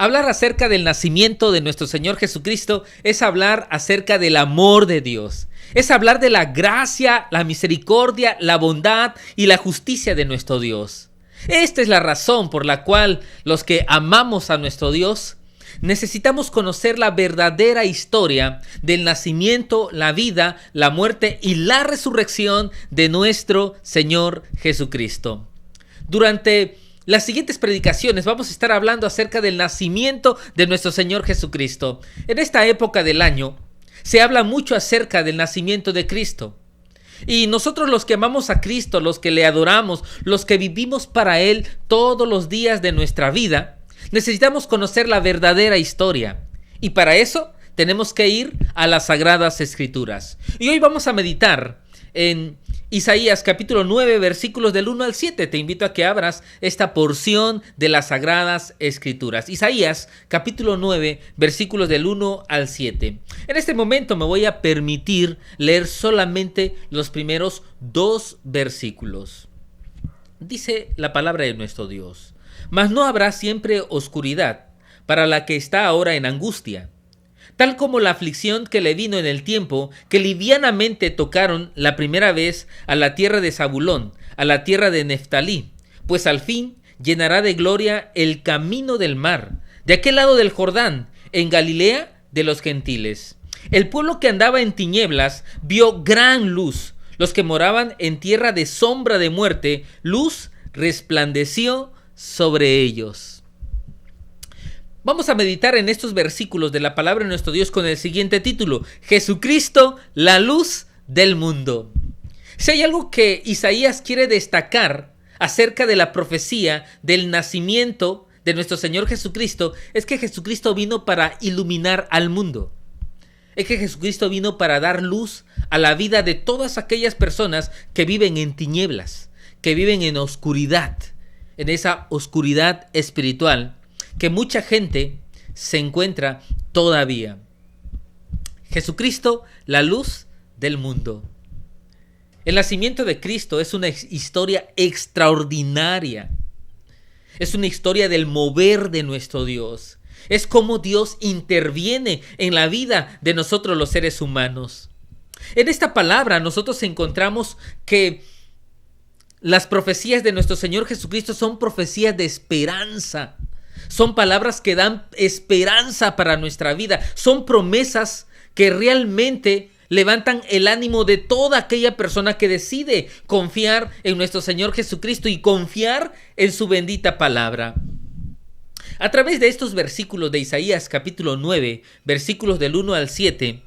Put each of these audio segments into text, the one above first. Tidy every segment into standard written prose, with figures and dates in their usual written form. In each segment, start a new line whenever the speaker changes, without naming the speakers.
Hablar acerca del nacimiento de nuestro Señor Jesucristo es hablar acerca del amor de Dios. Es hablar de la gracia, la misericordia, la bondad y la justicia de nuestro Dios. Esta es la razón por la cual los que amamos a nuestro Dios necesitamos conocer la verdadera historia del nacimiento, la vida, la muerte y la resurrección de nuestro Señor Jesucristo. Durante las siguientes predicaciones vamos a estar hablando acerca del nacimiento de nuestro Señor Jesucristo. En esta época del año se habla mucho acerca del nacimiento de Cristo. Y nosotros los que amamos a Cristo, los que le adoramos, los que vivimos para Él todos los días de nuestra vida, necesitamos conocer la verdadera historia. Y para eso tenemos que ir a las Sagradas Escrituras. Y hoy vamos a meditar en Isaías capítulo 9 versículos del 1 al 7. Te invito a que abras esta porción de las Sagradas Escrituras. Isaías capítulo 9 versículos del 1 al 7. En este momento me voy a permitir leer solamente los primeros 2 versículos. Dice la palabra de nuestro Dios: Mas no habrá siempre oscuridad para la que está ahora en angustia, tal como la aflicción que le vino en el tiempo que livianamente tocaron la primera vez a la tierra de Zabulón, a la tierra de Neftalí, pues al fin llenará de gloria el camino del mar, de aquel lado del Jordán, en Galilea de los gentiles. El pueblo que andaba en tinieblas vio gran luz, los que moraban en tierra de sombra de muerte, luz resplandeció sobre ellos. Vamos a meditar en estos versículos de la palabra de nuestro Dios con el siguiente título: Jesucristo, la luz del mundo. Si hay algo que Isaías quiere destacar acerca de la profecía del nacimiento de nuestro Señor Jesucristo, es que Jesucristo vino para iluminar al mundo. Es que Jesucristo vino para dar luz a la vida de todas aquellas personas que viven en tinieblas, que viven en oscuridad, en esa oscuridad espiritual que mucha gente se encuentra todavía. Jesucristo, la luz del mundo. El nacimiento de Cristo es una historia extraordinaria. Es una historia del mover de nuestro Dios. Es como Dios interviene en la vida de nosotros los seres humanos. En esta palabra nosotros encontramos que las profecías de nuestro Señor Jesucristo son profecías de esperanza. Son palabras que dan esperanza para nuestra vida. Son promesas que realmente levantan el ánimo de toda aquella persona que decide confiar en nuestro Señor Jesucristo y confiar en su bendita palabra. A través de estos versículos de Isaías capítulo 9, versículos del 1 al 7,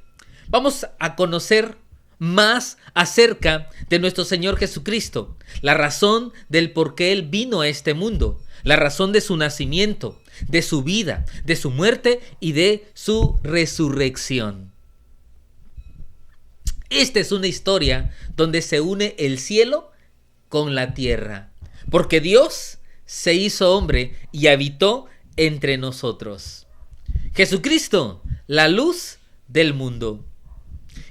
vamos a conocer más acerca de nuestro Señor Jesucristo, la razón del por qué Él vino a este mundo, la razón de su nacimiento, de su vida, de su muerte y de su resurrección. Esta es una historia donde se une el cielo con la tierra, porque Dios se hizo hombre y habitó entre nosotros. Jesucristo, la luz del mundo.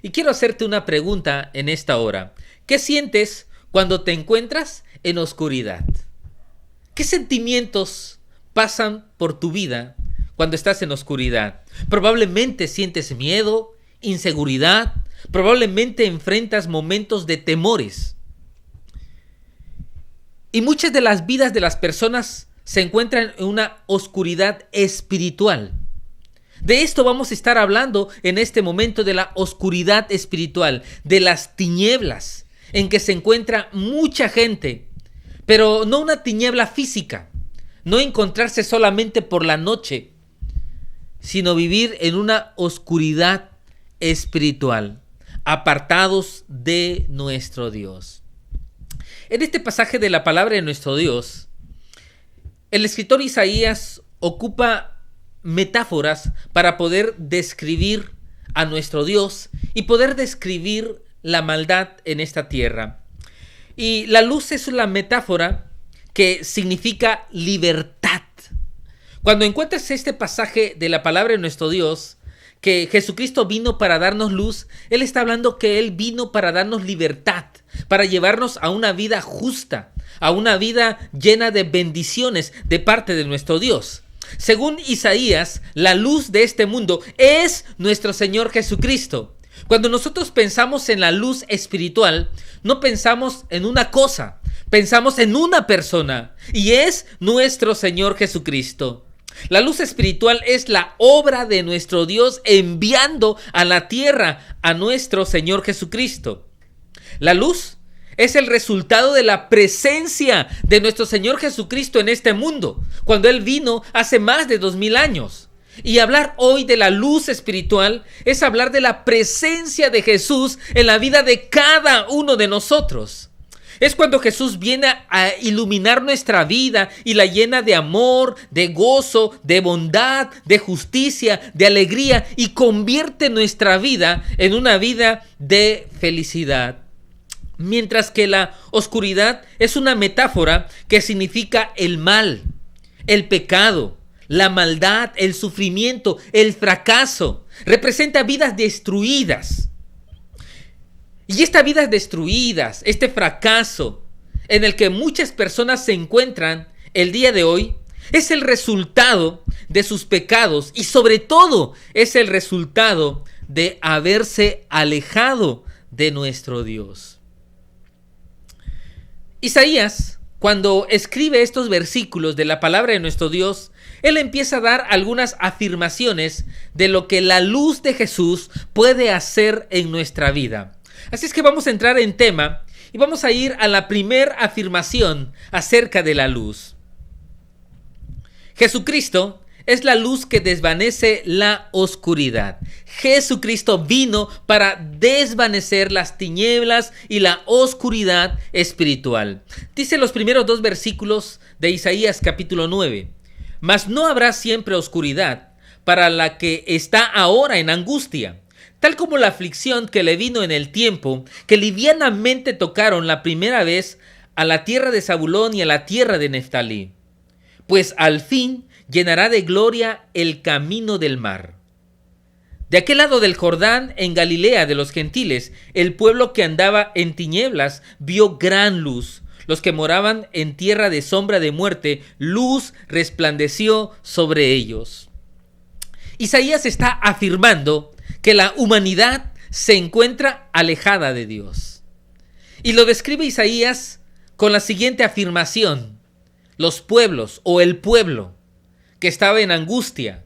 Y quiero hacerte una pregunta en esta hora. ¿Qué sientes cuando te encuentras en oscuridad? ¿Qué sentimientos pasan por tu vida cuando estás en oscuridad? Probablemente sientes miedo, inseguridad, probablemente enfrentas momentos de temores. Y muchas de las vidas de las personas se encuentran en una oscuridad espiritual. De esto vamos a estar hablando en este momento, de la oscuridad espiritual, de las tinieblas en que se encuentra mucha gente, pero no una tiniebla física, no encontrarse solamente por la noche, sino vivir en una oscuridad espiritual, apartados de nuestro Dios. En este pasaje de la palabra de nuestro Dios, el escritor Isaías ocupa metáforas para poder describir a nuestro Dios y poder describir la maldad en esta tierra. Y la luz es la metáfora que significa libertad. Cuando encuentras este pasaje de la palabra de nuestro Dios, que Jesucristo vino para darnos luz, Él está hablando que Él vino para darnos libertad, para llevarnos a una vida justa, a una vida llena de bendiciones de parte de nuestro Dios. Según Isaías, la luz de este mundo es nuestro Señor Jesucristo. Cuando nosotros pensamos en la luz espiritual, no pensamos en una cosa, pensamos en una persona, y es nuestro Señor Jesucristo. La luz espiritual es la obra de nuestro Dios enviando a la tierra a nuestro Señor Jesucristo. La luz es el resultado de la presencia de nuestro Señor Jesucristo en este mundo, cuando Él vino hace más de 2000 años. Y hablar hoy de la luz espiritual es hablar de la presencia de Jesús en la vida de cada uno de nosotros. Es cuando Jesús viene a iluminar nuestra vida y la llena de amor, de gozo, de bondad, de justicia, de alegría, y convierte nuestra vida en una vida de felicidad. Mientras que la oscuridad es una metáfora que significa el mal, el pecado, la maldad, el sufrimiento, el fracaso. Representa vidas destruidas. Y estas vidas destruidas, este fracaso en el que muchas personas se encuentran el día de hoy, es el resultado de sus pecados y sobre todo es el resultado de haberse alejado de nuestro Dios. Isaías, cuando escribe estos versículos de la palabra de nuestro Dios, él empieza a dar algunas afirmaciones de lo que la luz de Jesús puede hacer en nuestra vida. Así es que vamos a entrar en tema y vamos a ir a la primera afirmación acerca de la luz. Jesucristo es la luz que desvanece la oscuridad. Jesucristo vino para desvanecer las tinieblas y la oscuridad espiritual. Dice los primeros 2 versículos de Isaías capítulo 9. Mas no habrá siempre oscuridad para la que está ahora en angustia, tal como la aflicción que le vino en el tiempo que livianamente tocaron la primera vez a la tierra de Zabulón y a la tierra de Neftalí. Pues al fin llenará de gloria el camino del mar. De aquel lado del Jordán, en Galilea de los gentiles, el pueblo que andaba en tinieblas vio gran luz. Los que moraban en tierra de sombra de muerte, luz resplandeció sobre ellos. Isaías está afirmando que la humanidad se encuentra alejada de Dios. Y lo describe Isaías con la siguiente afirmación: los pueblos o el pueblo que estaba en angustia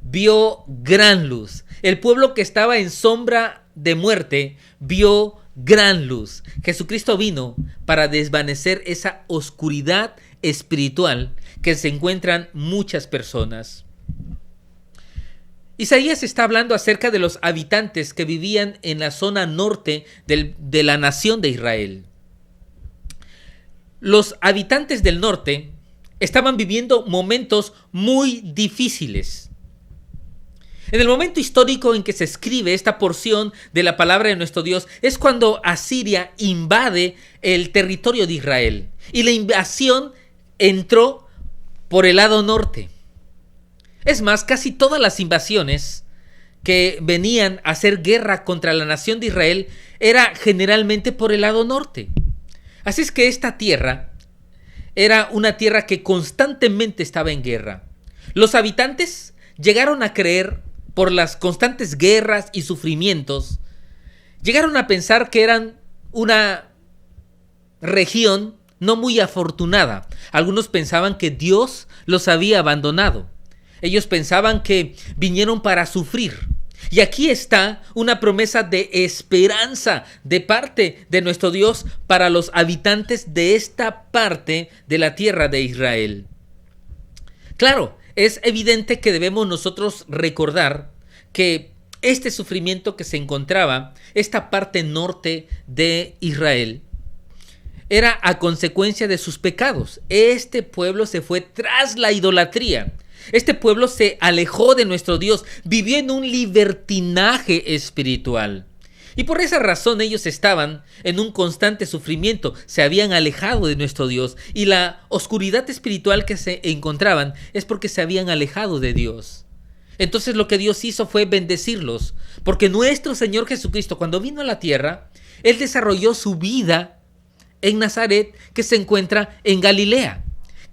vio gran luz. El pueblo que estaba en sombra de muerte vio gran luz. Jesucristo vino para desvanecer esa oscuridad espiritual que se encuentran muchas personas. Isaías está hablando acerca de los habitantes que vivían en la zona norte de la nación de Israel. Los habitantes del norte estaban viviendo momentos muy difíciles. En el momento histórico en que se escribe esta porción de la palabra de nuestro Dios es cuando Asiria invade el territorio de Israel. Y la invasión entró por el lado norte. Es más, casi todas las invasiones que venían a hacer guerra contra la nación de Israel era generalmente por el lado norte. Así es que esta tierra era una tierra que constantemente estaba en guerra. Los habitantes llegaron a creer, por las constantes guerras y sufrimientos, llegaron a pensar que eran una región no muy afortunada. Algunos pensaban que Dios los había abandonado. Ellos pensaban que vinieron para sufrir. Y aquí está una promesa de esperanza de parte de nuestro Dios para los habitantes de esta parte de la tierra de Israel. Claro, es evidente que debemos nosotros recordar que este sufrimiento que se encontraba, esta parte norte de Israel, era a consecuencia de sus pecados. Este pueblo se fue tras la idolatría. Este pueblo se alejó de nuestro Dios, vivió en un libertinaje espiritual. Y por esa razón ellos estaban en un constante sufrimiento, se habían alejado de nuestro Dios. Y la oscuridad espiritual que se encontraban es porque se habían alejado de Dios. Entonces lo que Dios hizo fue bendecirlos, porque nuestro Señor Jesucristo, cuando vino a la tierra, Él desarrolló su vida en Nazaret, que se encuentra en Galilea,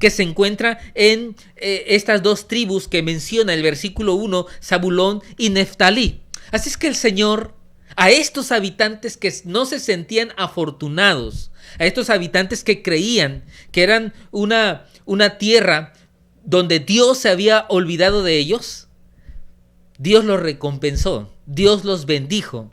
que se encuentra en estas dos tribus que menciona el versículo 1, Zabulón y Neftalí. Así es que el Señor, a estos habitantes que no se sentían afortunados, a estos habitantes que creían que eran una tierra donde Dios se había olvidado de ellos, Dios los recompensó, Dios los bendijo.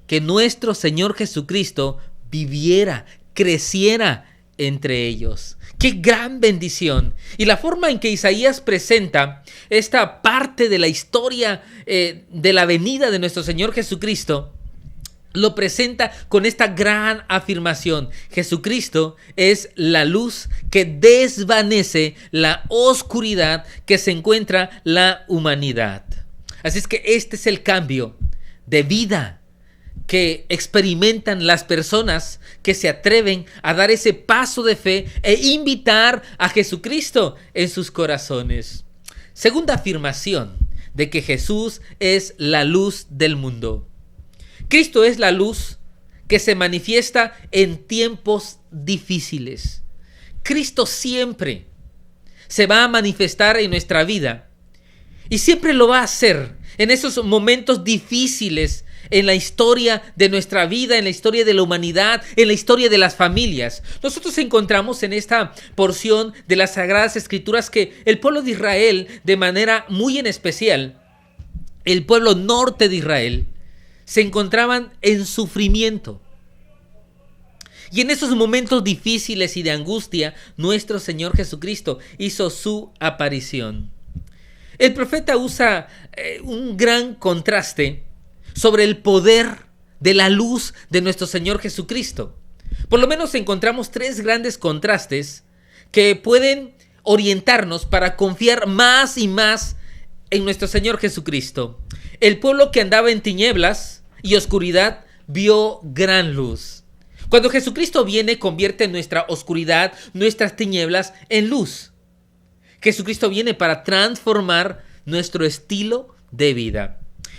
Que nuestro Señor Jesucristo viviera, creciera entre ellos. ¡Qué gran bendición! Y la forma en que Isaías presenta esta parte de la historia de la venida de nuestro Señor Jesucristo, lo presenta con esta gran afirmación: Jesucristo es la luz que desvanece la oscuridad que se encuentra la humanidad. Así es que este es el cambio de vida que experimentan las personas que se atreven a dar ese paso de fe e invitar a Jesucristo en sus corazones. Segunda afirmación de que Jesús es la luz del mundo. Cristo es la luz que se manifiesta en tiempos difíciles. Cristo siempre se va a manifestar en nuestra vida y siempre lo va a hacer en esos momentos difíciles en la historia de nuestra vida, en la historia de la humanidad, en la historia de las familias. Nosotros encontramos en esta porción de las Sagradas Escrituras que el pueblo de Israel, de manera muy en especial, el pueblo norte de Israel, se encontraban en sufrimiento. Y en esos momentos difíciles y de angustia, nuestro Señor Jesucristo hizo su aparición. El profeta usa un gran contraste sobre el poder de la luz de nuestro Señor Jesucristo. Por lo menos encontramos tres grandes contrastes que pueden orientarnos para confiar más y más en nuestro Señor Jesucristo. El pueblo que andaba en tinieblas y oscuridad vio gran luz. Cuando Jesucristo viene, convierte nuestra oscuridad, nuestras tinieblas, en luz. Jesucristo viene para transformar nuestro estilo de vida.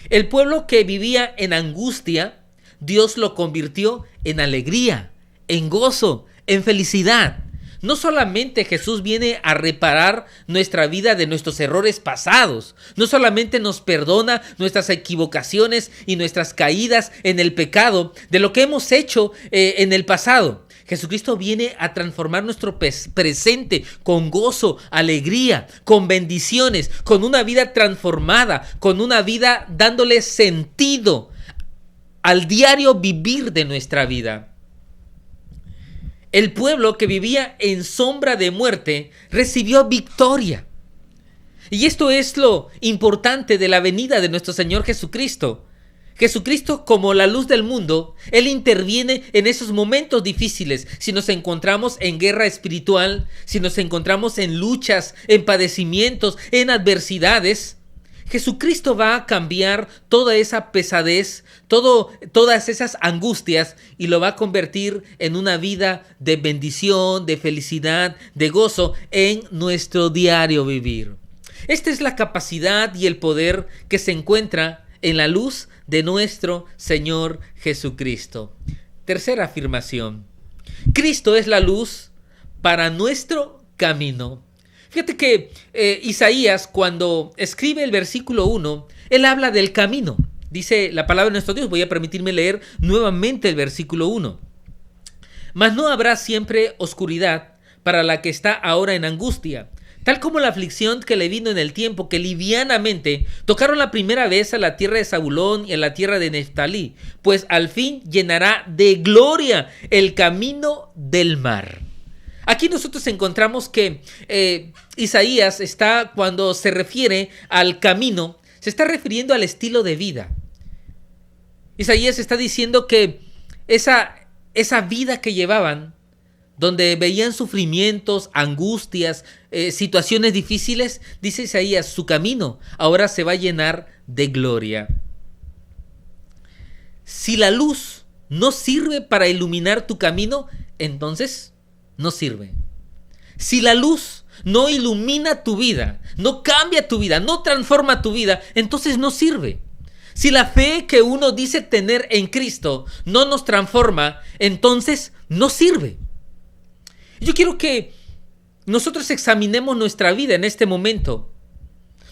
El pueblo que vivía en angustia, Dios lo convirtió en alegría, en gozo, en felicidad. No solamente Jesús viene a reparar nuestra vida de nuestros errores pasados, no solamente nos perdona nuestras equivocaciones y nuestras caídas en el pecado de lo que hemos hecho en el pasado. Jesucristo viene a transformar nuestro presente con gozo, alegría, con bendiciones, con una vida transformada, con una vida dándole sentido al diario vivir de nuestra vida. El pueblo que vivía en sombra de muerte recibió victoria. Y esto es lo importante de la venida de nuestro Señor Jesucristo. Jesucristo, como la luz del mundo, Él interviene en esos momentos difíciles. Si nos encontramos en guerra espiritual, si nos encontramos en luchas, en padecimientos, en adversidades, Jesucristo va a cambiar toda esa pesadez, todas esas angustias, y lo va a convertir en una vida de bendición, de felicidad, de gozo en nuestro diario vivir. Esta es la capacidad y el poder que se encuentra en la luz de nuestro Señor Jesucristo. Tercera afirmación: Cristo es la luz para nuestro camino. Fíjate que Isaías, cuando escribe el versículo 1, él habla del camino. Dice la palabra de nuestro Dios. Voy a permitirme leer nuevamente el versículo 1. Mas no habrá siempre oscuridad para la que está ahora en angustia, tal como la aflicción que le vino en el tiempo que livianamente tocaron la primera vez a la tierra de Zabulón y a la tierra de Neftalí, pues al fin llenará de gloria el camino del mar. Aquí nosotros encontramos que Isaías está, cuando se refiere al camino, se está refiriendo al estilo de vida. Isaías está diciendo que esa vida que llevaban, donde veían sufrimientos, angustias, situaciones difíciles, dice Isaías, su camino ahora se va a llenar de gloria. Si la luz no sirve para iluminar tu camino, entonces no sirve. Si la luz no ilumina tu vida, no cambia tu vida, no transforma tu vida, entonces no sirve. Si la fe que uno dice tener en Cristo no nos transforma, entonces no sirve. Yo quiero que nosotros examinemos nuestra vida en este momento.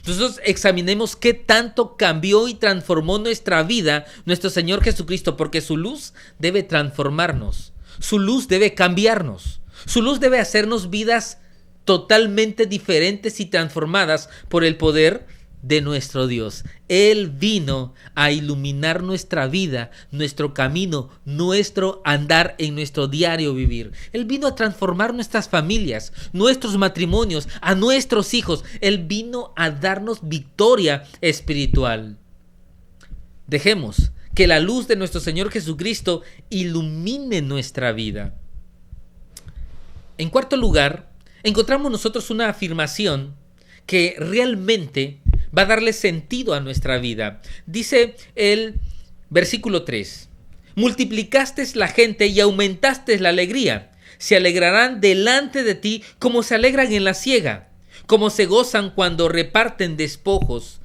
Nosotros examinemos qué tanto cambió y transformó nuestra vida nuestro Señor Jesucristo, porque su luz debe transformarnos, su luz debe cambiarnos, su luz debe hacernos vidas totalmente diferentes y transformadas por el poder de nuestro Dios. Él vino a iluminar nuestra vida, nuestro camino, nuestro andar en nuestro diario vivir. Él vino a transformar nuestras familias, nuestros matrimonios, a nuestros hijos. Él vino a darnos victoria espiritual. Dejemos que la luz de nuestro Señor Jesucristo ilumine nuestra vida. En cuarto lugar, encontramos nosotros una afirmación que realmente va a darle sentido a nuestra vida. Dice el versículo 3: multiplicaste la gente y aumentaste la alegría. Se alegrarán delante de ti como se alegran en la siega, como se gozan cuando reparten despojos.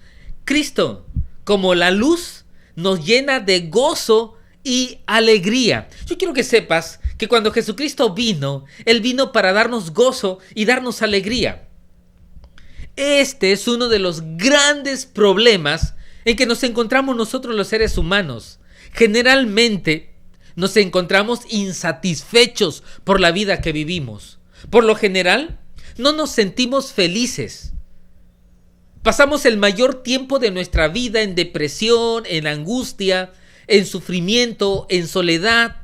Cristo, como la luz, nos llena de gozo y alegría. Yo quiero que sepas que cuando Jesucristo vino, Él vino para darnos gozo y darnos alegría. Este es uno de los grandes problemas en que nos encontramos nosotros los seres humanos. Generalmente nos encontramos insatisfechos por la vida que vivimos. Por lo general, no nos sentimos felices. Pasamos el mayor tiempo de nuestra vida en depresión, en angustia, en sufrimiento, en soledad.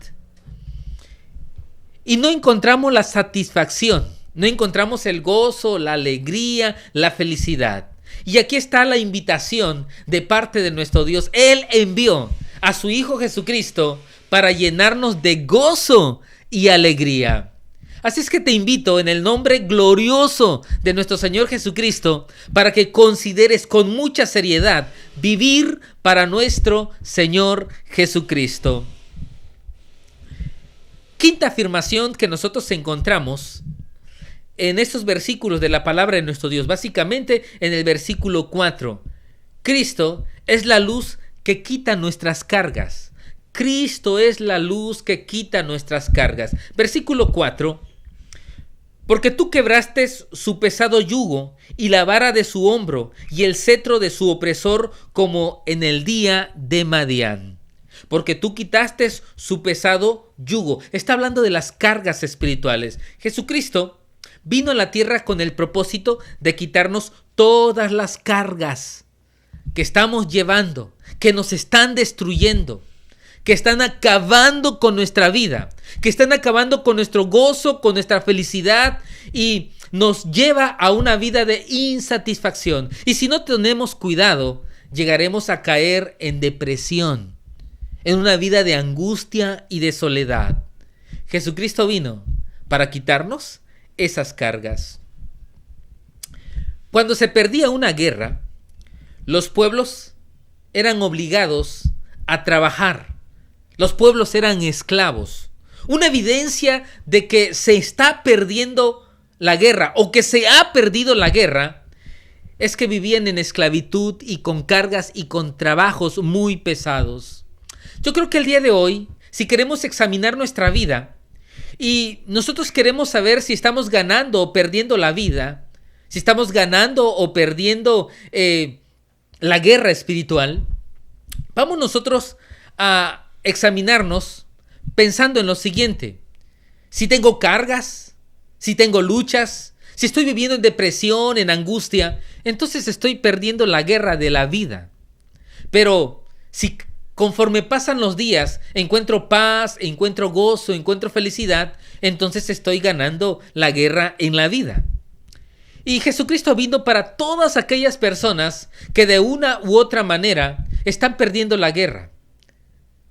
Y no encontramos la satisfacción. No encontramos el gozo, la alegría, la felicidad. Y aquí está la invitación de parte de nuestro Dios. Él envió a su Hijo Jesucristo para llenarnos de gozo y alegría. Así es que te invito en el nombre glorioso de nuestro Señor Jesucristo para que consideres con mucha seriedad vivir para nuestro Señor Jesucristo. Quinta afirmación que nosotros encontramos en estos versículos de la palabra de nuestro Dios, básicamente en el versículo 4. Cristo es la luz que quita nuestras cargas. Cristo es la luz que quita nuestras cargas. Versículo 4. Porque tú quebraste su pesado yugo y la vara de su hombro y el cetro de su opresor como en el día de Madián. Porque tú quitaste su pesado yugo. Está hablando de las cargas espirituales. Jesucristo vino a la tierra con el propósito de quitarnos todas las cargas que estamos llevando, que nos están destruyendo, que están acabando con nuestra vida, que están acabando con nuestro gozo, con nuestra felicidad y nos lleva a una vida de insatisfacción. Y si no tenemos cuidado, llegaremos a caer en depresión, en una vida de angustia y de soledad. Jesucristo vino para quitarnos esas cargas. Cuando se perdía una guerra, los pueblos eran obligados a trabajar. Los pueblos eran esclavos. Una evidencia de que se está perdiendo la guerra o que se ha perdido la guerra es que vivían en esclavitud y con cargas y con trabajos muy pesados. Yo creo que el día de hoy, si queremos examinar nuestra vida, y nosotros queremos saber si estamos ganando o perdiendo la vida, si estamos ganando o perdiendo la guerra espiritual. Vamos nosotros a examinarnos pensando en lo siguiente: si tengo cargas, si tengo luchas, si estoy viviendo en depresión, en angustia, entonces estoy perdiendo la guerra de la vida. Pero si conforme pasan los días, encuentro paz, encuentro gozo, encuentro felicidad, entonces estoy ganando la guerra en la vida. Y Jesucristo vino para todas aquellas personas que de una u otra manera están perdiendo la guerra.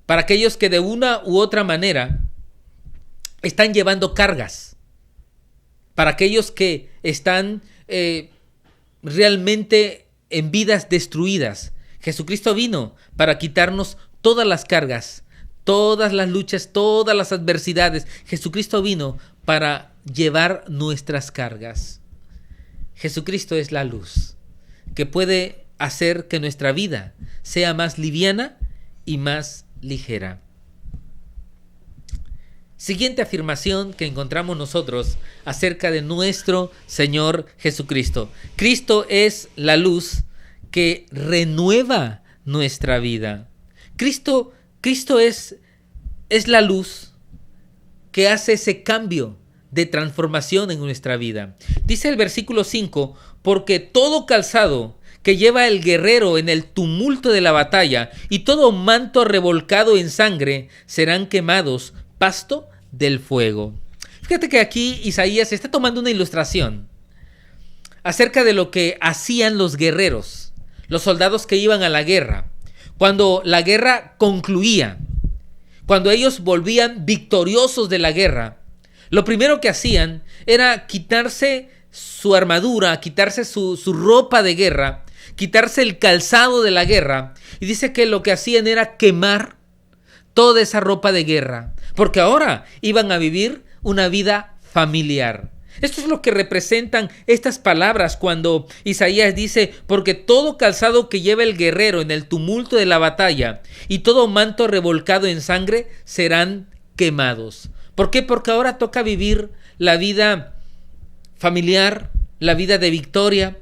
Para aquellos que de una u otra manera están llevando cargas. Para aquellos que están realmente en vidas destruidas. Jesucristo vino para quitarnos todas las cargas, todas las luchas, todas las adversidades. Jesucristo vino para llevar nuestras cargas. Jesucristo es la luz que puede hacer que nuestra vida sea más liviana y más ligera. Siguiente afirmación que encontramos nosotros acerca de nuestro Señor Jesucristo. Cristo es la luz que renueva nuestra vida. Cristo es la luz que hace ese cambio de transformación en nuestra vida. Dice el versículo 5, porque todo calzado que lleva el guerrero en el tumulto de la batalla y todo manto revolcado en sangre serán quemados, pasto del fuego. Fíjate que aquí Isaías está tomando una ilustración acerca de lo que hacían los guerreros, los soldados que iban a la guerra. Cuando la guerra concluía, cuando ellos volvían victoriosos de la guerra, lo primero que hacían era quitarse su armadura, quitarse su ropa de guerra, quitarse el calzado de la guerra. Y dice que lo que hacían era quemar toda esa ropa de guerra, porque ahora iban a vivir una vida familiar. Esto es lo que representan estas palabras cuando Isaías dice, porque todo calzado que lleva el guerrero en el tumulto de la batalla y todo manto revolcado en sangre serán quemados. ¿Por qué? Porque ahora toca vivir la vida familiar, la vida de victoria,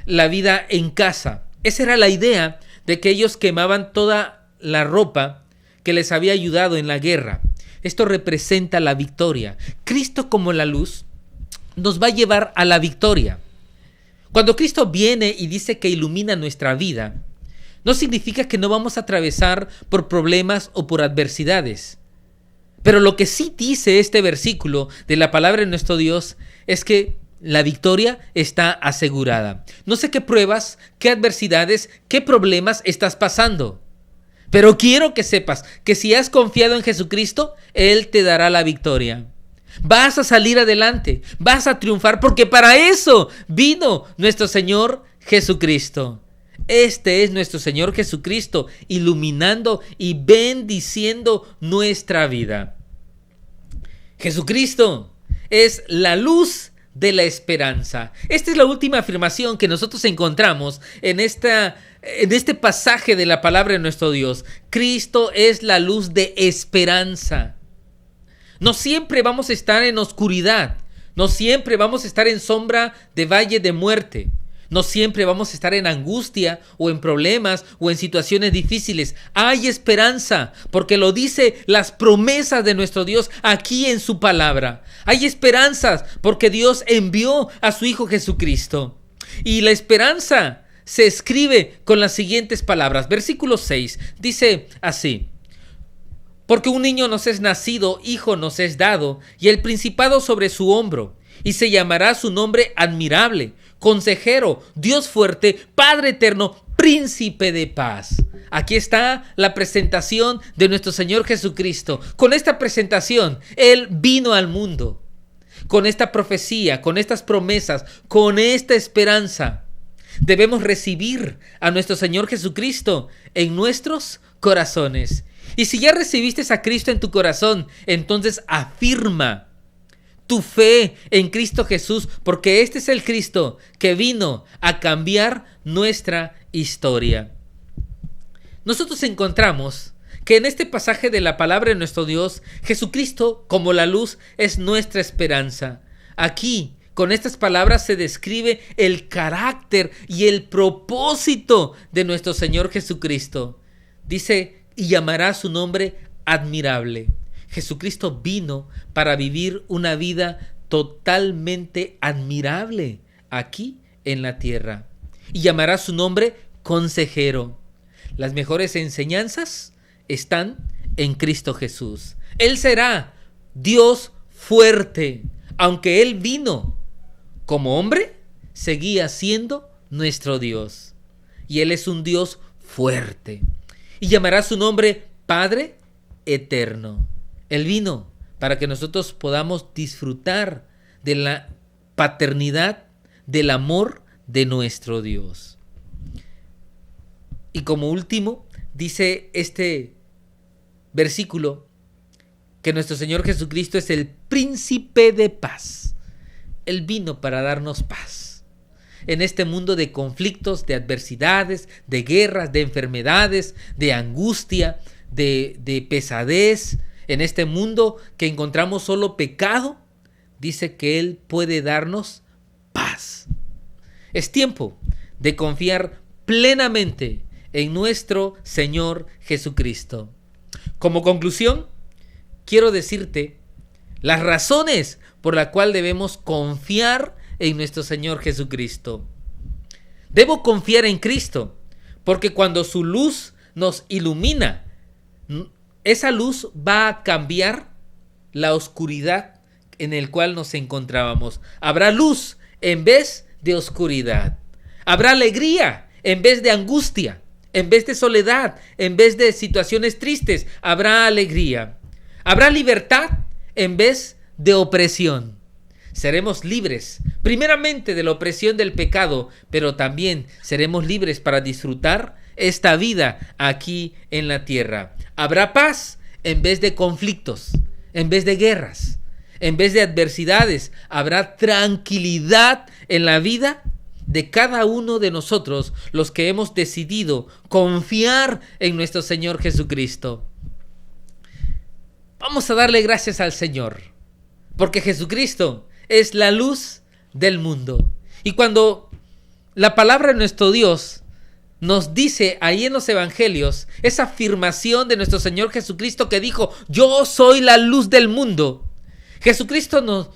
la vida en casa. Esa era la idea de que ellos quemaban toda la ropa que les había ayudado en la guerra. Esto representa la victoria. Cristo como la luz nos va a llevar a la victoria. Cuando Cristo viene y dice que ilumina nuestra vida, no significa que no vamos a atravesar por problemas o por adversidades. Pero lo que sí dice este versículo de la palabra de nuestro Dios es que la victoria está asegurada. No sé qué pruebas, qué adversidades, qué problemas estás pasando. Pero quiero que sepas que si has confiado en Jesucristo, Él te dará la victoria. Vas a salir adelante, vas a triunfar, porque para eso vino nuestro Señor Jesucristo. Este es nuestro Señor Jesucristo, iluminando y bendiciendo nuestra vida. Jesucristo es la luz de la esperanza. Esta es la última afirmación que nosotros encontramos en este pasaje de la palabra de nuestro Dios. Cristo es la luz de esperanza. No siempre vamos a estar en oscuridad. No siempre vamos a estar en sombra de valle de muerte. No siempre vamos a estar en angustia o en problemas o en situaciones difíciles. Hay esperanza, porque lo dice las promesas de nuestro Dios aquí en su palabra. Hay esperanzas porque Dios envió a su Hijo Jesucristo. Y la esperanza se escribe con las siguientes palabras. Versículo 6 dice así: porque un niño nos es nacido, hijo nos es dado, y el principado sobre su hombro, y se llamará su nombre admirable, consejero, Dios fuerte, Padre eterno, príncipe de paz. Aquí está la presentación de nuestro Señor Jesucristo. Con esta presentación, Él vino al mundo. Con esta profecía, con estas promesas, con esta esperanza, debemos recibir a nuestro Señor Jesucristo en nuestros corazones. Y si ya recibiste a Cristo en tu corazón, entonces afirma tu fe en Cristo Jesús, porque este es el Cristo que vino a cambiar nuestra historia. Nosotros encontramos que en este pasaje de la palabra de nuestro Dios, Jesucristo como la luz es nuestra esperanza. Aquí, con estas palabras se describe el carácter y el propósito de nuestro Señor Jesucristo. Dice, y llamará su nombre admirable. Jesucristo vino para vivir una vida totalmente admirable aquí en la tierra. Y llamará su nombre consejero. Las mejores enseñanzas están en Cristo Jesús. Él será Dios fuerte. Aunque Él vino como hombre, seguía siendo nuestro Dios. Y Él es un Dios fuerte. Y llamará su nombre Padre eterno. Él vino para que nosotros podamos disfrutar de la paternidad, del amor de nuestro Dios. Y como último, dice este versículo que nuestro Señor Jesucristo es el príncipe de paz. Él vino para darnos paz. En este mundo de conflictos, de adversidades, de guerras, de enfermedades, de angustia, de pesadez, En este mundo que encontramos solo pecado, dice que Él puede darnos paz. Es tiempo de confiar plenamente en nuestro Señor Jesucristo. Como conclusión, quiero decirte las razones por las cuales debemos confiar en nuestro Señor Jesucristo. Debo confiar en Cristo, porque cuando su luz nos ilumina, esa luz va a cambiar la oscuridad en la cual nos encontrábamos. Habrá luz en vez de oscuridad. Habrá alegría en vez de angustia. En vez de soledad, en vez de situaciones tristes, habrá alegría. Habrá libertad en vez de opresión. Seremos libres, primeramente de la opresión del pecado, pero también seremos libres para disfrutar esta vida aquí en la tierra. Habrá paz en vez de conflictos, en vez de guerras, en vez de adversidades. Habrá tranquilidad en la vida de cada uno de nosotros, los que hemos decidido confiar en nuestro Señor Jesucristo. Vamos a darle gracias al Señor, porque Jesucristo es la luz del mundo. Y cuando la palabra de nuestro Dios nos dice ahí en los evangelios, esa afirmación de nuestro Señor Jesucristo que dijo: yo soy la luz del mundo. Jesucristo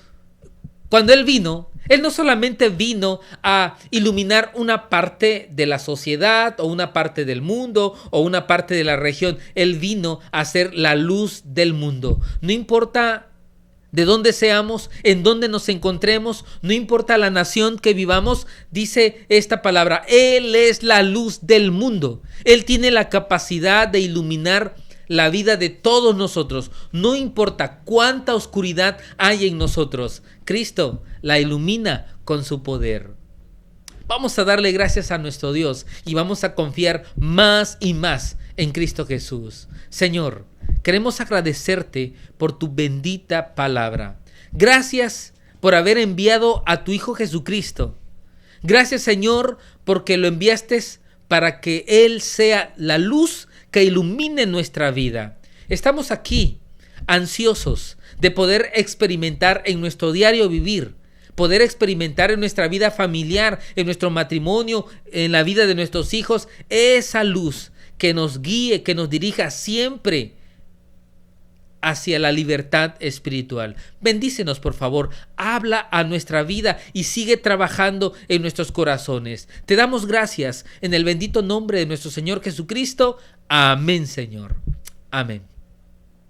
cuando Él vino, Él no solamente vino a iluminar una parte de la sociedad o una parte del mundo o una parte de la región. Él vino a ser la luz del mundo. No importa de dónde seamos, en dónde nos encontremos, no importa la nación que vivamos, dice esta palabra: Él es la luz del mundo. Él tiene la capacidad de iluminar la vida de todos nosotros. No importa cuánta oscuridad hay en nosotros, Cristo la ilumina con su poder. Vamos a darle gracias a nuestro Dios y vamos a confiar más y más en Cristo Jesús. Señor, queremos agradecerte por tu bendita palabra. Gracias por haber enviado a tu Hijo Jesucristo. Gracias, Señor, porque lo enviaste para que Él sea la luz que ilumine nuestra vida. Estamos aquí ansiosos de poder experimentar en nuestro diario vivir, poder experimentar en nuestra vida familiar, en nuestro matrimonio, en la vida de nuestros hijos, esa luz que nos guíe, que nos dirija siempre hacia la libertad espiritual. Bendícenos, por favor, habla a nuestra vida y sigue trabajando en nuestros corazones. Te damos gracias en el bendito nombre de nuestro Señor Jesucristo. Amén, Señor. Amén.